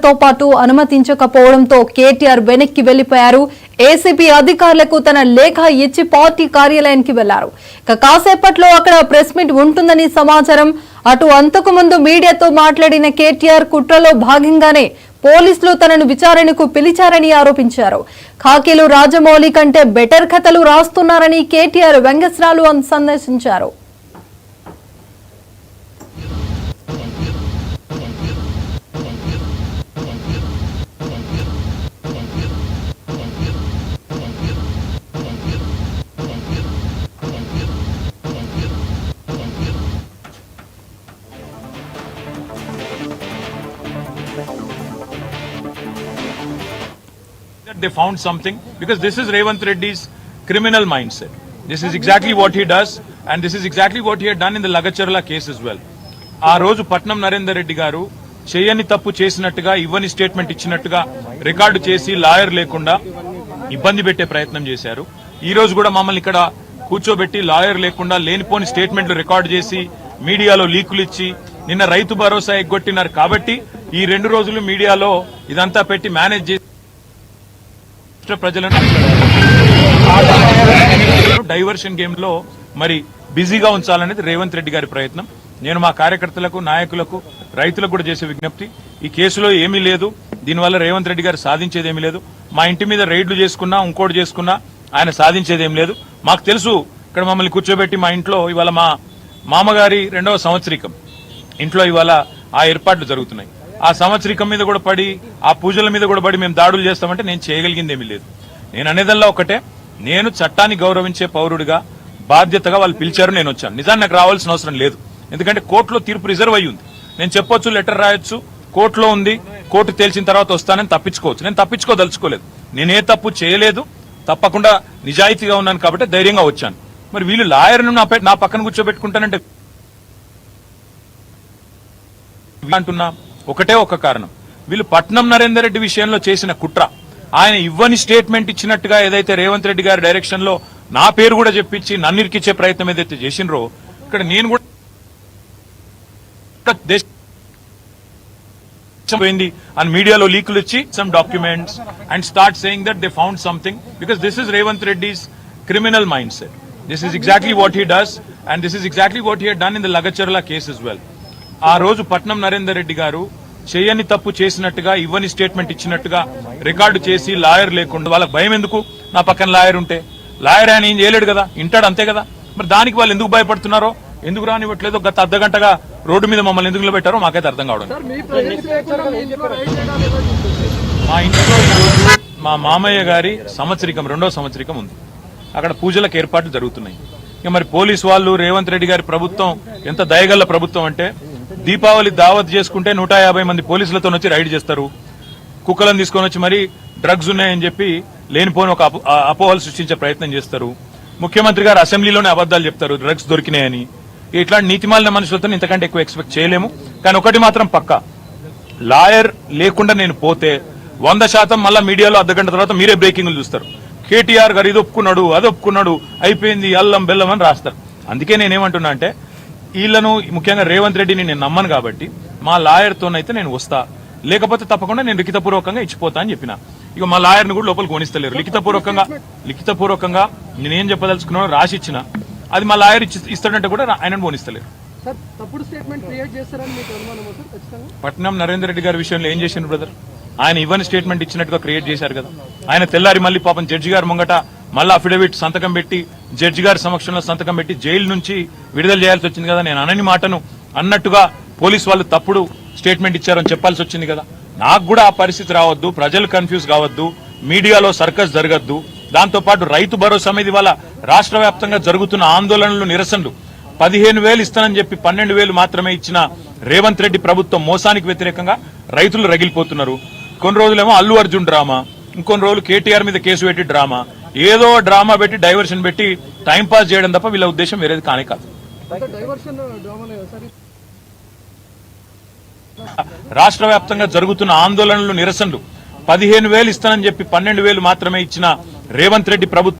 తో పాటు అనుమతించకపోవడంతో కేటీఆర్ వెనక్కి వెళ్లిపోయారు. ఏసీపీ అధికారులకు తన లేఖ ఇచ్చి పార్టీ కార్యాలయానికి వెళ్లారు. కాసేపట్లో అక్కడ ప్రెస్ మీట్ ఉంటుందని సమాచారం. అటు అంతకు ముందు మీడియాతో మాట్లాడిన కేటీఆర్ కుట్రలో భాగంగానే పోలీసులు తనను విచారణకు పిలిచారని ఆరోపించారు. ఖాకీలు రాజమౌళి కంటే బెటర్ కథలు రాస్తున్నారని కేటీఆర్ వెంగస్రాలు సందర్శించారు. They found something because this is Revanth Reddy's criminal mindset. This is exactly what he does and this is exactly what he had done in the Lagacharla case as well. ఆ రోజు పట్నం నరేందర్ రెడ్డి గారు చేయని తప్పు చేసినట్టుగా ఇవ్వని statement ఇచ్చినట్టుగా record చేసి lawyer లేకుండా ఇబ్బంది పెట్టే ప్రయత్నం చేశారు. ఈ రోజు కూడా మమ్మల్ని ఇక్కడ కూర్చోబెట్టి లాయర్ లేకుండా లేనిపోని స్టేట్మెంట్లు రికార్డు చేసి మీడియాలో లీకులు ఇచ్చి నిన్న రైతు భరోసా ఎగ్గొట్టినారు. కాబట్టి ఈ 2 రోజులు మీడియాలో ఇదంతా పెట్టి మేనేజ్ చేసి ప్రజలను డైవర్షన్ గేమ్ లో మరి బిజీగా ఉంచాలనేది రేవంత్ రెడ్డి గారి ప్రయత్నం. నేను మా కార్యకర్తలకు, నాయకులకు, రైతులకు కూడా చేసే విజ్ఞప్తి, ఈ కేసులో ఏమీ లేదు. దీనివల్ల రేవంత్ రెడ్డి గారు సాధించేది ఏమీ లేదు. మా ఇంటి మీద రైడ్లు చేసుకున్నా, ఇంకోటి చేసుకున్నా ఆయన సాధించేది ఏం లేదు. మాకు తెలుసు. ఇక్కడ మమ్మల్ని కూర్చోబెట్టి మా ఇంట్లో ఇవాళ మా మామగారి 2వ సంవత్సరికం ఇంట్లో ఇవాళ ఆ ఏర్పాట్లు జరుగుతున్నాయి. ఆ సంవత్సరికం మీద కూడా పడి, ఆ పూజల మీద కూడా పడి మేము దాడులు చేస్తామంటే నేను చేయగలిగింది ఏమీ లేదు. నేను అనేదల్లా ఒకటే, నేను చట్టాన్ని గౌరవించే పౌరుడిగా బాధ్యతగా వాళ్ళు పిలిచారు, నేను వచ్చాను. నిజాన్ని నాకు రావాల్సిన అవసరం లేదు. ఎందుకంటే కోర్టులో తీర్పు రిజర్వ్ అయ్యి ఉంది. నేను చెప్పొచ్చు, లెటర్ రాయొచ్చు, కోర్టులో ఉంది, కోర్టు తేల్చిన తర్వాత వస్తానని తప్పించుకోవచ్చు. నేను తప్పించుకోదలుచుకోలేదు. నేనే తప్పు చేయలేదు, తప్పకుండా నిజాయితీగా ఉన్నాను కాబట్టి ధైర్యంగా వచ్చాను. మరి వీళ్ళు లాయర్ను నా పక్కన కూర్చోబెట్టుకుంటానంటే అంటున్నా ఒకటే ఒక కారణం, వీళ్ళు పట్నం నరేందర్ రెడ్డి విషయంలో చేసిన కుట్ర. ఆయన ఇవ్వని స్టేట్మెంట్ ఇచ్చినట్టుగా ఏదైతే రేవంత్ రెడ్డి గారి డైరెక్షన్ లో నా పేరు కూడా చెప్పించి నన్ను ఇరికిచ్చే ప్రయత్నం ఏదైతే చేసినరో, ఇక్కడ నేను కూడా పోయింది అని మీడియాలో లీకులు ఇచ్చి some documents and start saying that they found something because this is Revanth Reddy's criminal mindset. This is exactly what he does and this is exactly what he had done in the Lagacharla case as well. ఆ రోజు పట్నం నరేందర్ రెడ్డి గారు చేయని తప్పు చేసినట్టుగా ఇవ్వని statement ఇచ్చినట్టుగా record చేసి lawyer లేకుండా, వాళ్ళకి భయం ఎందుకు? నా పక్కన లాయర్ ఉంటే, లాయర్ ఆయన ఏం చేయలేడు కదా, ఇంటాడు అంతే కదా. మరి దానికి వాళ్ళు ఎందుకు భయపడుతున్నారో, ఎందుకు రానివ్వట్లేదో, గత అర్ధగంటగా రోడ్డు మీద మమ్మల్ని ఎందుకు నిలబెట్టారో మాకైతే అర్థం కావడం. మా ఇంట్లో మా మామయ్య గారి సంవత్సరికం 2వ సంవత్సరికం ఉంది. అక్కడ పూజలకు ఏర్పాట్లు జరుగుతున్నాయి. ఇక మరి పోలీసు వాళ్ళు, రేవంత్ రెడ్డి గారి ప్రభుత్వం ఎంత దయగల్ల ప్రభుత్వం అంటే, దీపావళి దావత్ చేసుకుంటే 150 మంది పోలీసులతో వచ్చి రైడ్ చేస్తారు. కుక్కలను తీసుకొని వచ్చి మరి డ్రగ్స్ ఉన్నాయని చెప్పి లేనిపోని ఒక అపోహలు సృష్టించే ప్రయత్నం చేస్తారు. ముఖ్యమంత్రి గారు అసెంబ్లీలోనే అబద్దాలు చెప్తారు, డ్రగ్స్ దొరికినాయని. ఇట్లాంటి నీతిమాలిన మనుషులతో ఇంతకంటే ఎక్కువ ఎక్స్పెక్ట్ చేయలేము. కానీ ఒకటి మాత్రం పక్కా, లాయర్ లేకుండా నేను పోతే 100% మళ్ళా మీడియాలో అర్ధగంట తర్వాత మీరే బ్రేకింగ్లు చూస్తారు. కేటీఆర్ గారు ఇది ఒప్పుకున్నాడు, అది ఒప్పుకున్నాడు, అయిపోయింది, అల్లం బెల్లం అని రాస్తారు. అందుకే నేనేమంటున్నా అంటే, వీళ్లను ముఖ్యంగా రేవంత్ రెడ్డిని నేను నమ్మను కాబట్టి మా లాయర్తోనైతే నేను వస్తా, లేకపోతే తప్పకుండా నేను లిఖితపూర్వకంగా ఇచ్చిపోతా అని చెప్పిన. ఇక మా లాయర్ని కూడా లోపలికి కొనిస్తలేరు. లిఖితపూర్వకంగా నేనేం చెప్పదలుచుకున్నానో రాసి ఇచ్చిన, అది మా లాయర్ ఇస్తాడంటే కూడా ఆయనను పోనిస్తలేరు. పట్నం నరేందర్ రెడ్డి గారి విషయంలో ఏం చేసిండ్రు బ్రదర్? ఆయన ఇవ్వని స్టేట్మెంట్ ఇచ్చినట్టుగా క్రియేట్ చేశారు కదా. ఆయన తెల్లారి మళ్ళీ పాపం జడ్జి గారి ముంగట మళ్ళీ అఫిడవిట్ సంతకం పెట్టి, జడ్జి గారి సమక్షంలో సంతకం పెట్టి జైలు నుంచి విడుదల చేయాల్సి వచ్చింది కదా. నేను అనని మాటను అన్నట్టుగా పోలీసు వాళ్ళు తప్పుడు స్టేట్మెంట్ ఇచ్చారని చెప్పాల్సి వచ్చింది కదా. నాకు కూడా ఆ పరిస్థితి రావద్దు, ప్రజలు కన్ఫ్యూజ్ కావద్దు, మీడియాలో సర్కస్ జరగద్దు. దాంతోపాటు రైతు భరోసా మీద ఇవాళ రాష్ట్ర వ్యాప్తంగా జరుగుతున్న ఆందోళనలు, నిరసనలు 15,000 ఇస్తానని చెప్పి 12,000 మాత్రమే ఇచ్చిన రేవంత్ రెడ్డి ప్రభుత్వం మోసానికి వ్యతిరేకంగా రైతులు రగిలిపోతున్నారు. కొన్ని రోజులేమో అల్లు అర్జున్ డ్రామా, ఇంకొన్ని రోజులు కేటీఆర్ మీద కేసు పెట్టి డ్రామా, ఏదో డ్రామా పెట్టి డైవర్షన్ పెట్టి టైంపాస్ చేయడం తప్ప వీళ్ళ ఉద్దేశం వేరేది కానే కాదు. రాష్ట్ర వ్యాప్తంగా జరుగుతున్న ఆందోళనలు, నిరసనలు 15,000 ఇస్తానని చెప్పి 12,000 మాత్రమే ఇచ్చిన రేవంత్ రెడ్డి ప్రభుత్వం